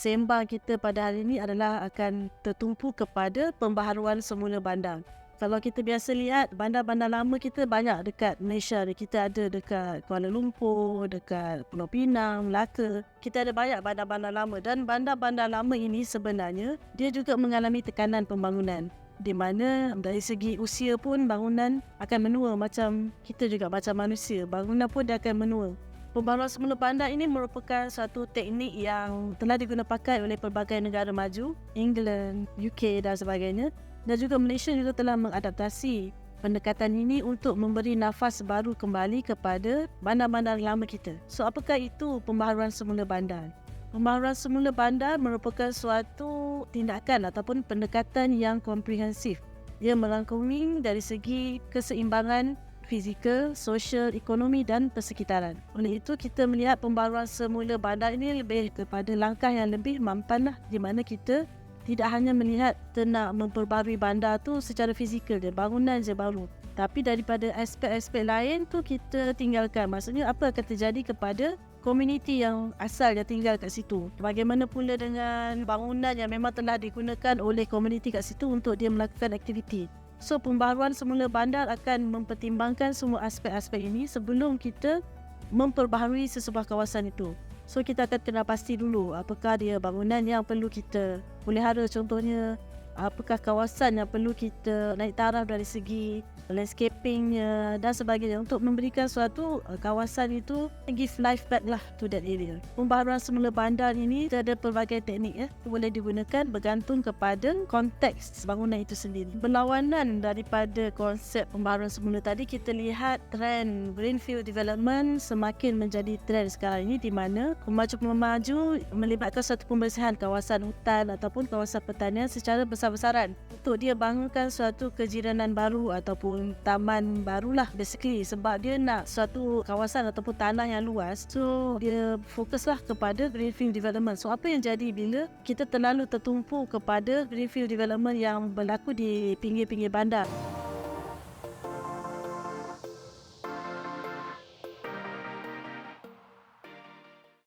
sembang kita pada hari ini adalah akan tertumpu kepada pembaharuan semula bandar. Kalau kita biasa lihat, bandar-bandar lama kita banyak dekat Malaysia. Kita ada dekat Kuala Lumpur, dekat Pulau Pinang, Melaka. Kita ada banyak bandar-bandar lama, dan bandar-bandar lama ini sebenarnya dia juga mengalami tekanan pembangunan, di mana dari segi usia pun bangunan akan menua, macam kita juga macam manusia, bangunan pun dia akan menua. Pembaharuan semula bandar ini merupakan satu teknik yang telah digunakan pakai oleh pelbagai negara maju, England, UK dan sebagainya. Dan juga Malaysia juga telah mengadaptasi pendekatan ini untuk memberi nafas baru kembali kepada bandar-bandar lama kita. So, apakah itu pembaharuan semula bandar? Pembaharuan semula bandar merupakan suatu tindakan ataupun pendekatan yang komprehensif. Ia melangkungi dari segi keseimbangan fizikal, sosial, ekonomi dan persekitaran. Oleh itu, kita melihat pembaharuan semula bandar ini lebih kepada langkah yang lebih mampan di mana kita tidak hanya melihat nak memperbarui bandar tu secara fizikal je, bangunan je baru. Tapi daripada aspek-aspek lain tu kita tinggalkan. Maksudnya apa akan terjadi kepada komuniti yang asal dia tinggal kat situ. Bagaimana pula dengan bangunan yang memang telah digunakan oleh komuniti kat situ untuk dia melakukan aktiviti. So, pembaharuan semula bandar akan mempertimbangkan semua aspek-aspek ini sebelum kita memperbaharui sesebuah kawasan itu. So, kita akan kena pasti dulu apakah dia bangunan yang perlu kita pelihara, contohnya apakah kawasan yang perlu kita naik taraf dari segi landscapingnya dan sebagainya untuk memberikan suatu kawasan itu give life back lah to that area. Pembaharuan semula bandar ini ada pelbagai teknik boleh digunakan bergantung kepada konteks bangunan itu sendiri. Berlawanan daripada konsep pembaharuan semula tadi, kita lihat trend greenfield development semakin menjadi trend sekarang ini, di mana pemaju melibatkan suatu pembersihan kawasan hutan ataupun kawasan pertanian secara besar-besaran untuk dia bangunkan suatu kejiranan baru ataupun taman barulah basically, sebab dia nak suatu kawasan ataupun tanah yang luas. So, dia fokuslah kepada greenfield development. So, apa yang jadi bila kita terlalu tertumpu kepada greenfield development yang berlaku di pinggir-pinggir bandar?